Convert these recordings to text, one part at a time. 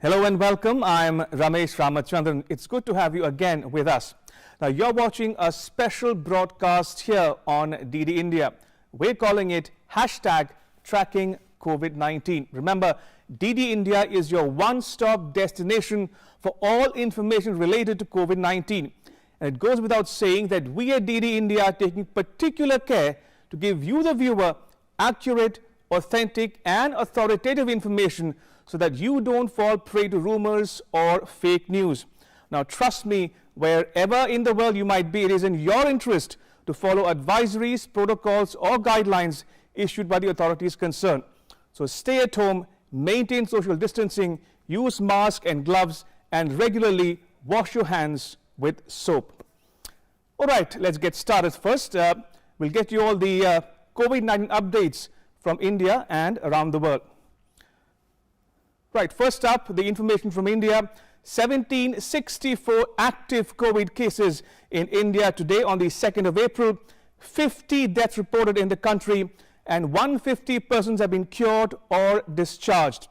Hello and welcome. I'm Ramesh Ramachandran. It's good to have you again with us. Now, you're watching a special broadcast here on DD India. We're calling it #Tracking COVID-19. Remember, DD India is your one-stop destination for all information related to COVID-19. And it goes without saying that we at DD India are taking particular care to give you, the viewer, accurate, authentic and authoritative information so that you don't fall prey to rumors or fake news. Now, trust me, wherever in the world you might be, it is in your interest to follow advisories, protocols or guidelines issued by the authorities concerned. So stay at home, maintain social distancing, use masks and gloves, and regularly wash your hands with soap. All right, let's get started. First, we'll get you all the COVID-19 updates from India and around the world. Right, first up, the information from India. 1764 active COVID cases in India today on the 2nd of April. 50 deaths reported in the country, and 150 persons have been cured or discharged.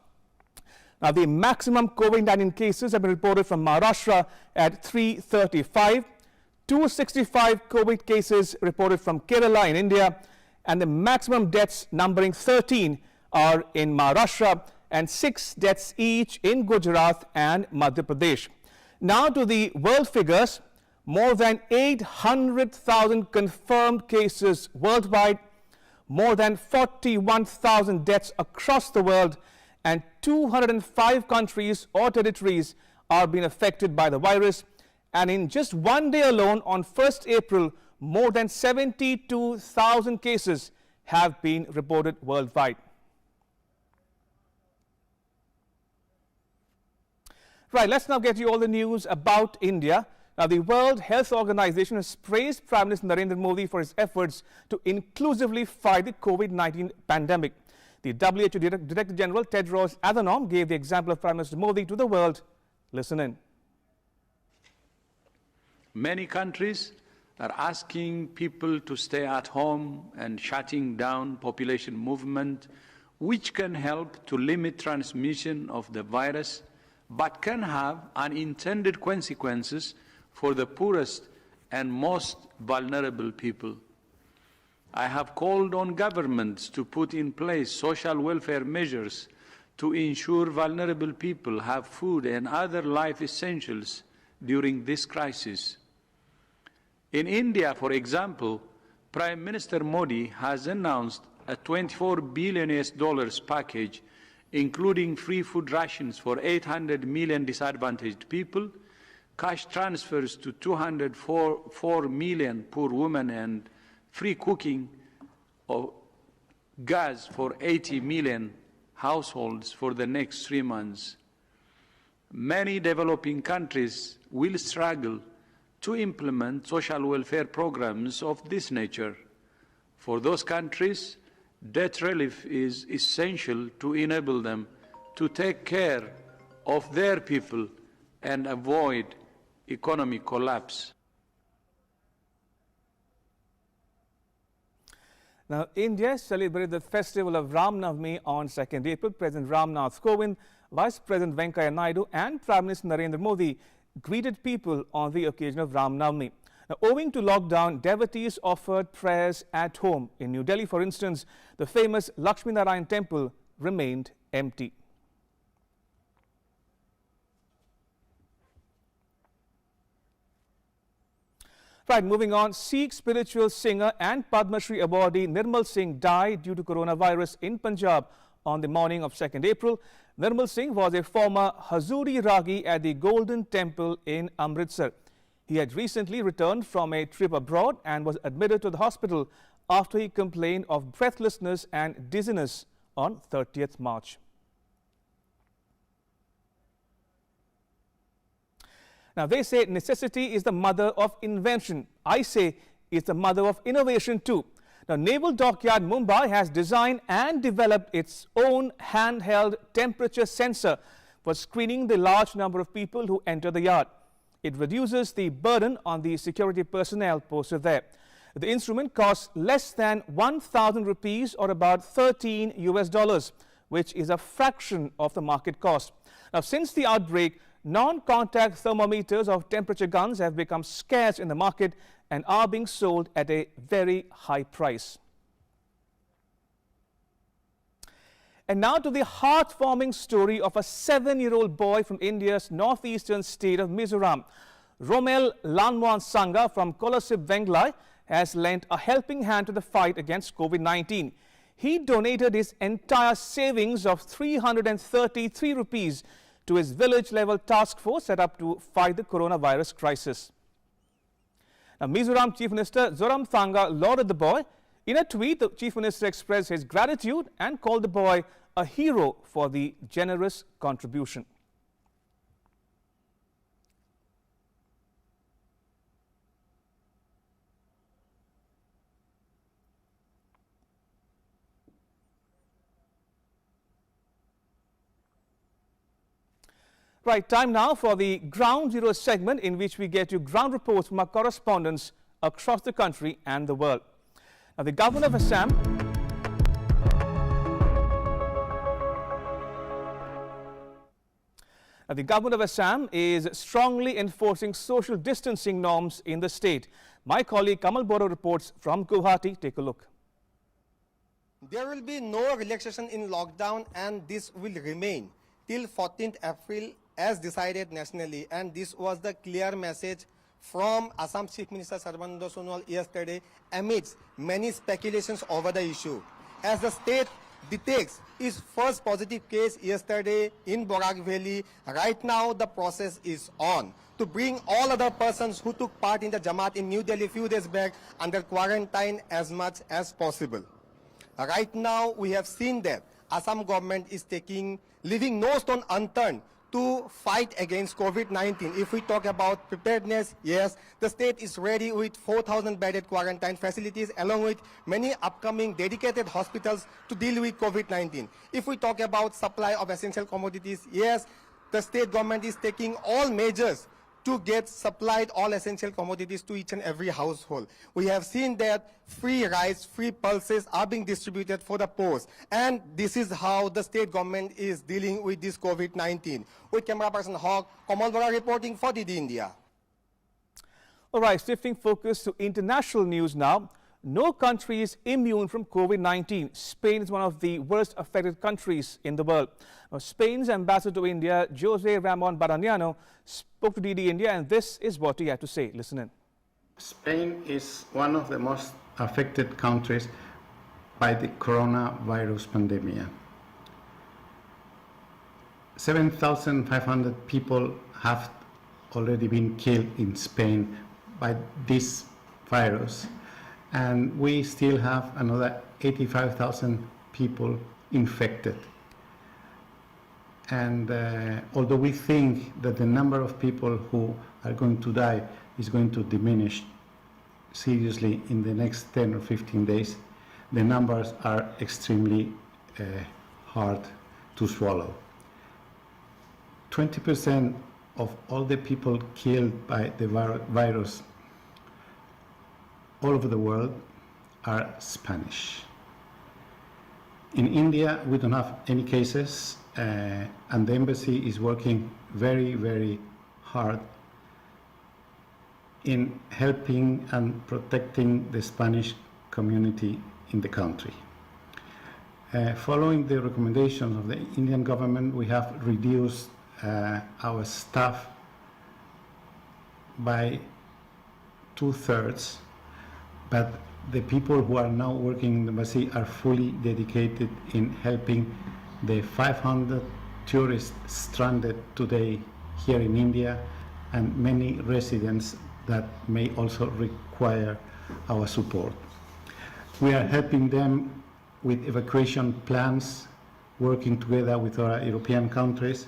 Now, the maximum COVID-19 cases have been reported from Maharashtra at 335. 265 COVID cases reported from Kerala in India, and the maximum deaths numbering 13 are in Maharashtra, and 6 deaths each in Gujarat and Madhya Pradesh. Now to the world figures. More than 800,000 confirmed cases worldwide, more than 41,000 deaths across the world, and 205 countries or territories are being affected by the virus. And in just one day alone, on 1st April, more than 72,000 cases have been reported worldwide. Right, let's now get you all the news about India. Now, the World Health Organization has praised Prime Minister Narendra Modi for his efforts to inclusively fight the COVID-19 pandemic. The WHO Director General Tedros Adhanom gave the example of Prime Minister Modi to the world. Listen in. Many countries are asking people to stay at home and shutting down population movement, which can help to limit transmission of the virus, but can have unintended consequences for the poorest and most vulnerable people. I have called on governments to put in place social welfare measures to ensure vulnerable people have food and other life essentials during this crisis. In India, for example, Prime Minister Modi has announced a $24 billion package, including free food rations for 800 million disadvantaged people, cash transfers to 204 million poor women, and free cooking of gas for 80 million households for the next 3 months. Many developing countries will struggle to implement social welfare programs of this nature. For those countries, debt relief is essential to enable them to take care of their people and avoid economic collapse. Now, India celebrated the festival of Ram Navami on 2nd April. President Ram Nath Kovind, Vice President Venkaiah Naidu and Prime Minister Narendra Modi greeted people on the occasion of Ram Navami. Now, owing to lockdown, devotees offered prayers at home. In New Delhi, for instance, the famous Lakshmi Narayan temple remained empty. Right, moving on, Sikh spiritual singer and Padma Shri awardee Nirmal Singh died due to coronavirus in Punjab on the morning of 2nd April. Nirmal Singh was a former Hazuri Ragi at the Golden Temple in Amritsar. He had recently returned from a trip abroad and was admitted to the hospital after he complained of breathlessness and dizziness on 30th March. Now, they say necessity is the mother of invention. I say it's the mother of innovation too. Now, Naval Dockyard Mumbai has designed and developed its own handheld temperature sensor for screening the large number of people who enter the yard. It reduces the burden on the security personnel posted there. The instrument costs less than 1,000 rupees or about $13 US, which is a fraction of the market cost. Now, since the outbreak, non-contact thermometers of temperature guns have become scarce in the market and are being sold at a very high price. And now to the heartwarming story of a 7-year-old boy from India's northeastern state of Mizoram. Romel Lanwan Sangha from Kolasip Venglai has lent a helping hand to the fight against COVID-19. He donated his entire savings of 333 rupees to his village-level task force set up to fight the coronavirus crisis. Now, Mizoram Chief Minister Zoramthanga lauded the boy. In a tweet, the Chief Minister expressed his gratitude and called the boy a hero for the generous contribution. Right, time now for the Ground Zero segment, in which we get you ground reports from our correspondents across the country and the world. Now, the Governor of Assam is strongly enforcing social distancing norms in the state. My colleague Kamal Boro reports from Guwahati. Take a look. There will be no relaxation in lockdown, and this will remain till 14th April as decided nationally. And this was the clear message from Assam Chief Minister Sarbananda Sonowal yesterday amidst many speculations over the issue. As the state detects its first positive case yesterday in Borak Valley, right now the process is on to bring all other persons who took part in the Jamaat in New Delhi a few days back under quarantine as much as possible. Right now we have seen that Assam government is leaving no stone unturned to fight against COVID-19. If we talk about preparedness, yes, the state is ready with 4,000 bedded quarantine facilities along with many upcoming dedicated hospitals to deal with COVID-19. If we talk about supply of essential commodities, yes, the state government is taking all measures to get supplied all essential commodities to each and every household. We have seen that free rice, free pulses are being distributed for the poor. And this is how the state government is dealing with this COVID-19. With camera person Hawk, Kamal Bora reporting for DD India. All right, shifting focus to international news now. No country is immune from COVID-19. Spain is one of the worst affected countries in the world. Now, Spain's ambassador to India, Jose Ramon Barañano, spoke to DD India, and this is what he had to say. Listen in. Spain is one of the most affected countries by the coronavirus pandemic. 7,500 people have already been killed in Spain by this virus, and we still have another 85,000 people infected. And although we think that the number of people who are going to die is going to diminish seriously in the next 10 or 15 days, the numbers are extremely hard to swallow. 20% of all the people killed by the virus all over the world are Spanish. In India, we don't have any cases, and the embassy is working very, very hard in helping and protecting the Spanish community in the country. Following the recommendations of the Indian government, we have reduced our staff by 2/3, but the people who are now working in the embassy are fully dedicated in helping the 500 tourists stranded today here in India and many residents that may also require our support. We are helping them with evacuation plans, working together with our European countries.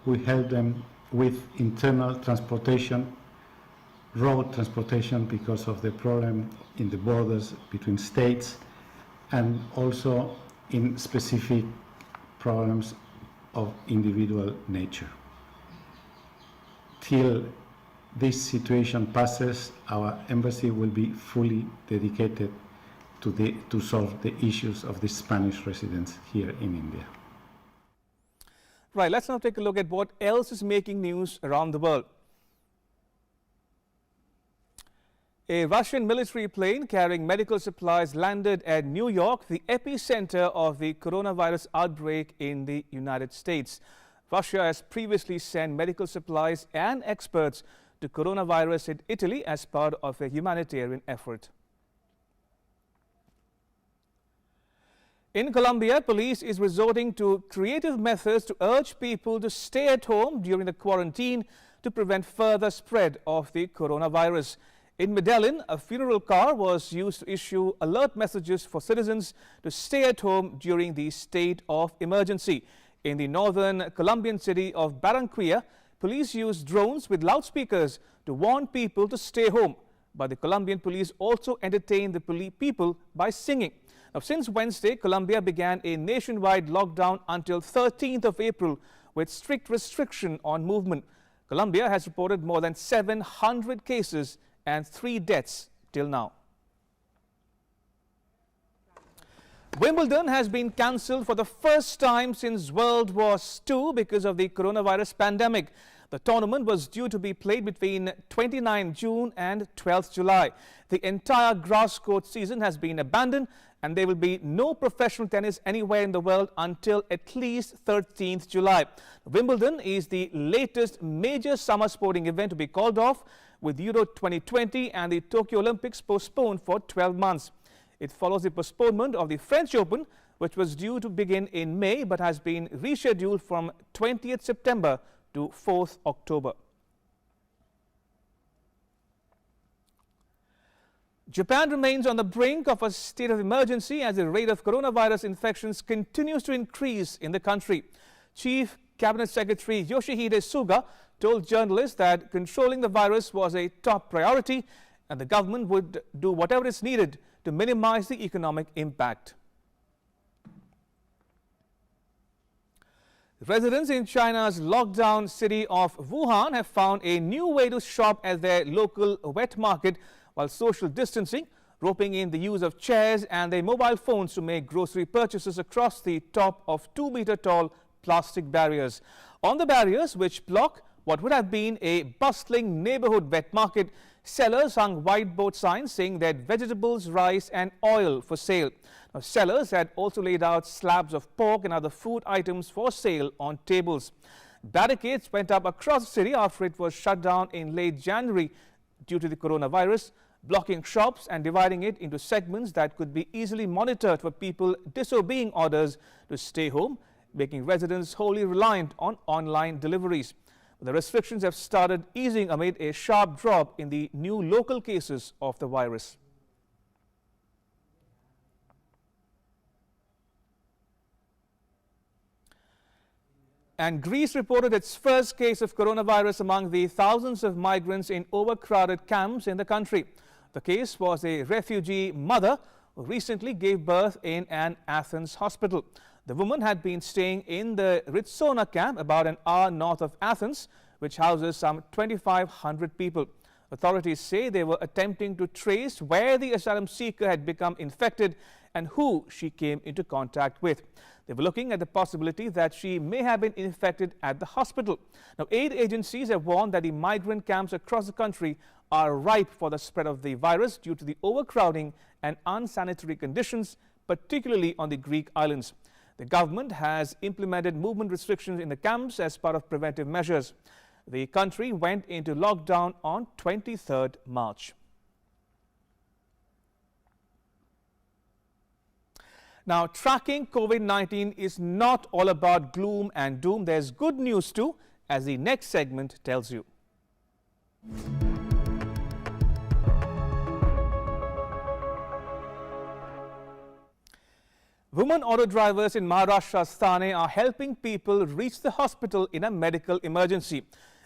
We help them with internal transportation, road transportation because of the problem in the borders between states, and also in specific problems of individual nature. Till this situation passes, our embassy will be fully dedicated to solve the issues of the Spanish residents here in India. Right, let's now take a look at what else is making news around the world. A Russian military plane carrying medical supplies landed at New York, the epicenter of the coronavirus outbreak in the United States. Russia has previously sent medical supplies and experts to coronavirus in Italy as part of a humanitarian effort. In Colombia, police is resorting to creative methods to urge people to stay at home during the quarantine to prevent further spread of the coronavirus. In Medellin, a funeral car was used to issue alert messages for citizens to stay at home during the state of emergency. In the northern Colombian city of Barranquilla, police used drones with loudspeakers to warn people to stay home. But the Colombian police also entertained the people by singing. Now, since Wednesday, Colombia began a nationwide lockdown until 13th of April with strict restriction on movement. Colombia has reported more than 700 cases and 3 deaths till now. Wimbledon has been cancelled for the first time since World War II because of the coronavirus pandemic. The tournament was due to be played between 29 June and 12th July. The entire grass court season has been abandoned and there will be no professional tennis anywhere in the world until at least 13th July. Wimbledon is the latest major summer sporting event to be called off, with Euro 2020 and the Tokyo Olympics postponed for 12 months. It follows the postponement of the French Open, which was due to begin in May but has been rescheduled from 20th September to 4th October. Japan remains on the brink of a state of emergency as the rate of coronavirus infections continues to increase in the country. Chief Cabinet Secretary Yoshihide Suga told journalists that controlling the virus was a top priority and the government would do whatever is needed to minimize the economic impact. Residents in China's lockdown city of Wuhan have found a new way to shop at their local wet market while social distancing, roping in the use of chairs and their mobile phones to make grocery purchases across the top of 2-meter-tall plastic barriers. On the barriers, which block what would have been a bustling neighborhood wet market, sellers hung whiteboard signs saying that vegetables, rice and oil for sale. Now, sellers had also laid out slabs of pork and other food items for sale on tables. Barricades went up across the city after it was shut down in late January due to the coronavirus, blocking shops and dividing it into segments that could be easily monitored for people disobeying orders to stay home, making residents wholly reliant on online deliveries. The restrictions have started easing amid a sharp drop in the new local cases of the virus. And Greece reported its first case of coronavirus among the thousands of migrants in overcrowded camps in the country. The case was a refugee mother who recently gave birth in an Athens hospital. The woman had been staying in the Ritsona camp about an hour north of Athens, which houses some 2,500 people. Authorities say they were attempting to trace where the asylum seeker had become infected and who she came into contact with. They were looking at the possibility that she may have been infected at the hospital. Now, aid agencies have warned that the migrant camps across the country are ripe for the spread of the virus due to the overcrowding and unsanitary conditions, particularly on the Greek islands. The government has implemented movement restrictions in the camps as part of preventive measures. The country went into lockdown on 23rd March. Now, tracking COVID-19 is not all about gloom and doom. There's good news too, as the next segment tells you. Women auto drivers in Maharashtra's Thane are helping people reach the hospital in a medical emergency.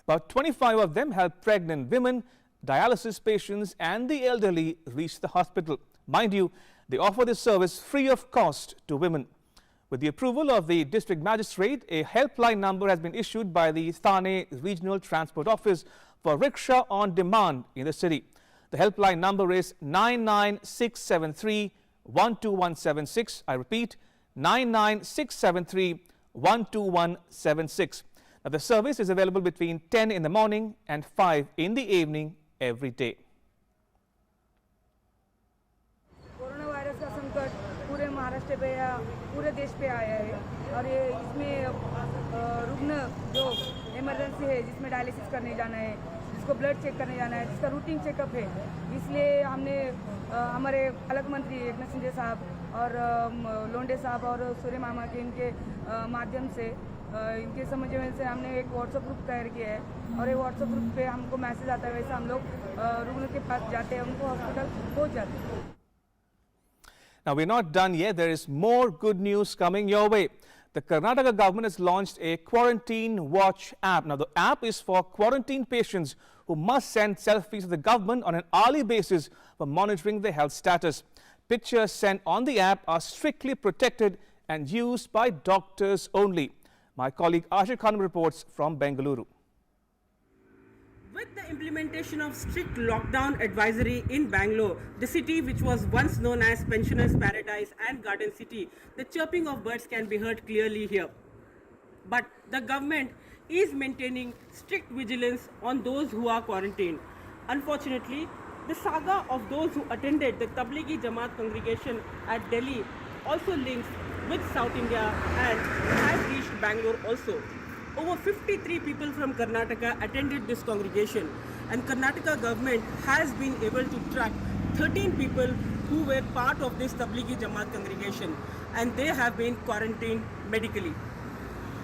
About 25 of them help pregnant women, dialysis patients and the elderly reach the hospital. Mind you, they offer this service free of cost to women. With the approval of the district magistrate, a helpline number has been issued by the Thane Regional Transport Office for rickshaw on demand in the city. The helpline number is 99673 12176. I repeat, 99673 12176. Now, the service is available between 10 in the morning and 5 in the evening every day. Corona virus का संकट पूरे महाराष्ट्र पे या पूरे देश पे आया है और ये इसमें रुग्ण जो इमरजेंसी है, जिसमें डायलिसिस करने जाना है, जिसको ब्लड चेक करने जाना है, जिसका रूटीन चेकअप है, इसलिए हमने हमारे अलग मंत्री एकनाथ शिंदे साहब और लोंडे साहब और सूर्य मामा के इनके माध्यम से इनके समझने से हमने एक व्हाट्सएप ग्रुप तैयार किया है और ये व्हाट्सएप ग्रुप पे हमको मैसेज आता है, वैसे हम लोग रुग्ण के पास जाते हैं, उनको हॉस्पिटल पहुंच जाते हैं. Now, we're not done yet. There is more good news coming your way. The Karnataka government has launched a Quarantine Watch app. Now, the app is for quarantine patients who must send selfies to the government on an hourly basis for monitoring their health status. Pictures sent on the app are strictly protected and used by doctors only. My colleague Ashir Khan reports from Bengaluru. With the implementation of strict lockdown advisory in Bangalore, the city which was once known as Pensioners' Paradise and Garden City, the chirping of birds can be heard clearly here. But the government is maintaining strict vigilance on those who are quarantined. Unfortunately, the saga of those who attended the Tablighi Jamaat congregation at Delhi also links with South India and has reached Bangalore also. Over 53 people from Karnataka attended this congregation, and Karnataka government has been able to track 13 people who were part of this Tablighi Jamaat congregation, and they have been quarantined medically.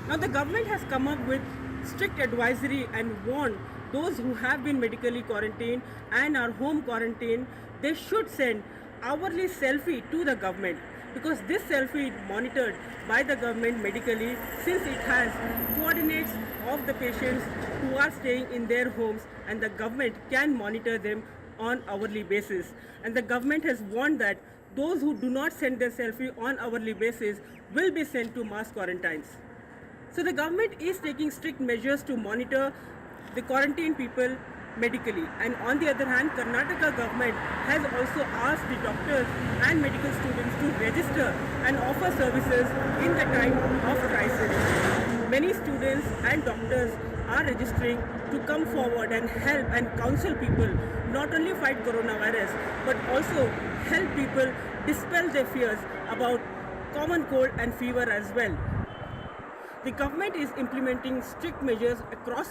Now the government has come up with strict advisory and warned those who have been medically quarantined and are home quarantined, they should send hourly selfie to the government, because this selfie is monitored by the government medically, since it has coordinates of the patients who are staying in their homes, and the government can monitor them on hourly basis. And the government has warned that those who do not send their selfie on hourly basis will be sent to mass quarantines. So the government is taking strict measures to monitor the quarantined people medically, and on the other hand, Karnataka government has also asked the doctors and medical students to register and offer services in the time of crisis. Many students and doctors are registering to come forward and help and counsel people not only fight coronavirus but also help people dispel their fears about common cold and fever as well. The government is implementing strict measures across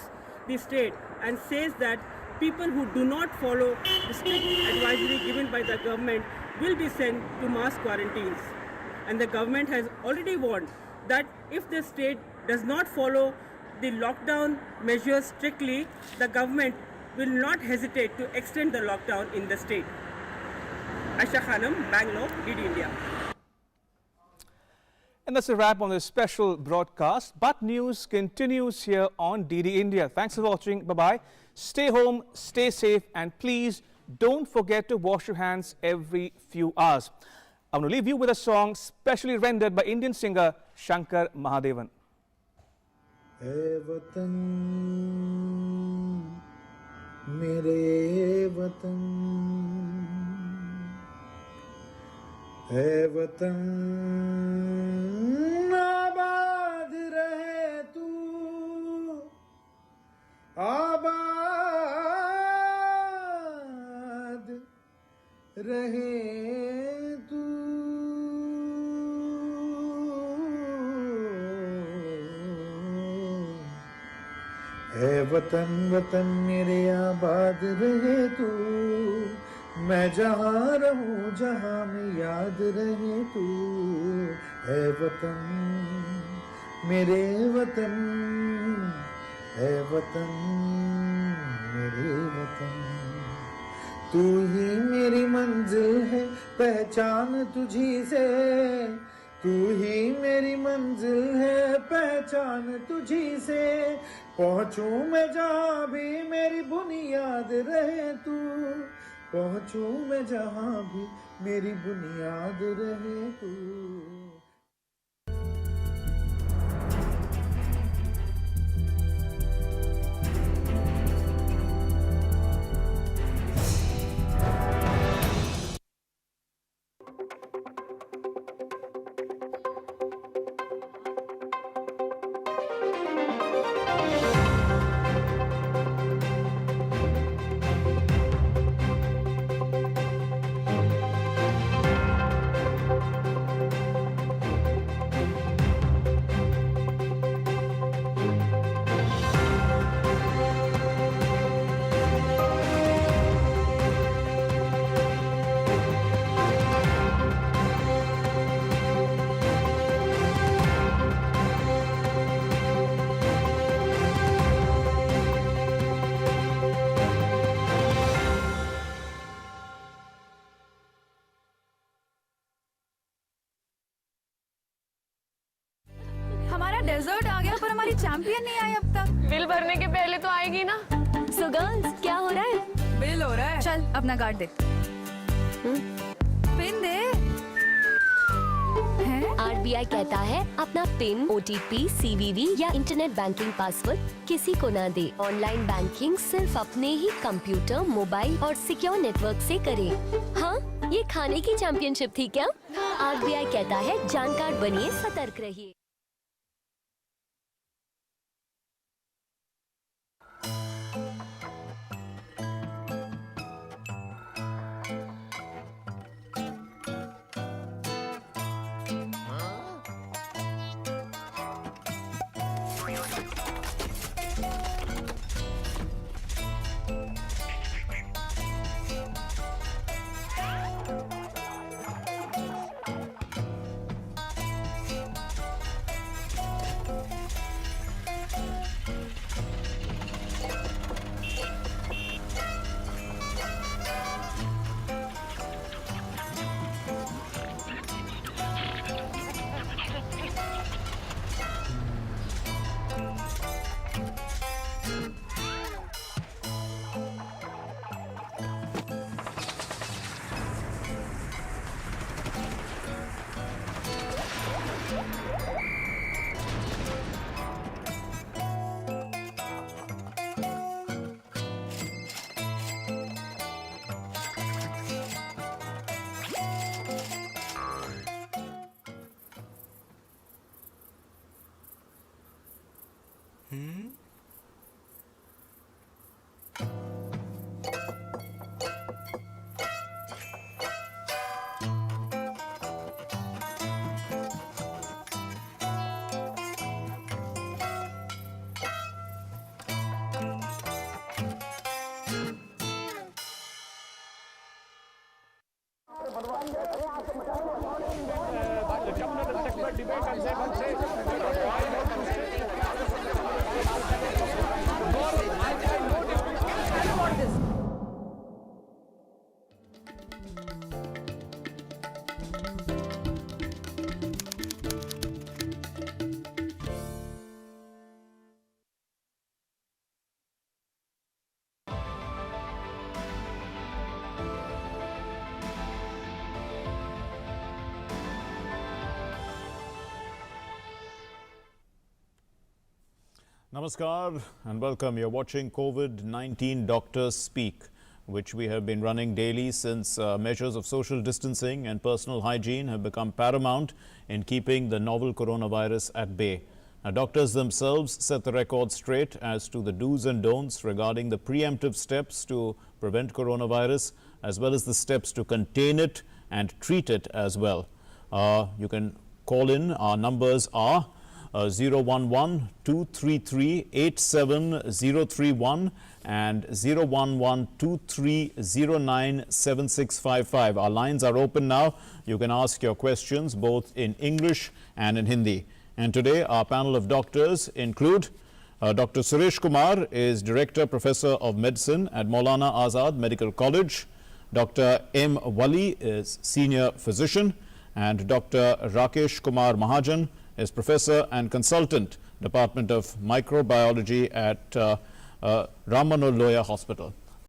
the state and says that people who do not follow the strict advisory given by the government will be sent to mass quarantines. And the government has already warned that if the state does not follow the lockdown measures strictly, the government will not hesitate to extend the lockdown in the state. Aisha Khanam, Bangalore, DD India. And that's a wrap on this special broadcast. But news continues here on DD India. Thanks for watching. Bye-bye. Stay home, stay safe, and please don't forget to wash your hands every few hours. I'm going to leave you with a song specially rendered by Indian singer Shankar Mahadevan. ऐ वतन मेरे वतन, ऐ वतन आबाद रहे तू, आबाद रहे तू। ऐ वतन वतन मेरे आबाद रहे तू, मैं जहाँ रहूं जहाँ में याद रहे तू। ऐ वतन मेरे वतन, ऐ वतन मेरे वतन, तू ही मेरी मंजिल है पहचान तुझी से, तू ही मेरी मंजिल है पहचान तुझी से। पहुँचूं मैं जहाँ भी मेरी बुनियाद रहे तू, पहुँचूं मैं जहाँ भी मेरी बुनियाद रहे तू। डेजर्ट आ गया पर हमारी चैंपियन नहीं आई अब तक। बिल भरने के पहले तो आएगी ना। सो गर्ल्स क्या हो रहा है? बिल हो रहा है। चल अपना कार्ड दे। पिन दे। RBI कहता है अपना पिन, OTP, CVV या इंटरनेट बैंकिंग पासवर्ड किसी को ना दे। ऑनलाइन बैंकिंग सिर्फ अपने ही कंप्यूटर, मोबाइल और सिक्योर नेटवर्क से करें। हाँ, ये खाने की चैंपियनशिप थी क्या? RBI कहता है जानकार बनिए, सतर्क रहिए। Namaskar and welcome. You're watching COVID-19 Doctors Speak, which we have been running daily since measures of social distancing and personal hygiene have become paramount in keeping the novel coronavirus at bay. Now, doctors themselves set the record straight as to the do's and don'ts regarding the preemptive steps to prevent coronavirus, as well as the steps to contain it and treat it as well. You can call in. Our numbers are 011-233-87031 and 011-2309-7655. Our lines are open now. You can ask your questions both in English and in Hindi. And today our panel of doctors include Dr. Suresh Kumar is Director Professor of Medicine at Maulana Azad Medical College. Dr. M. Wali is Senior Physician, and Dr. Rakesh Kumar Mahajan is Professor and Consultant, Department of Microbiology at Ramanolloya Hospital.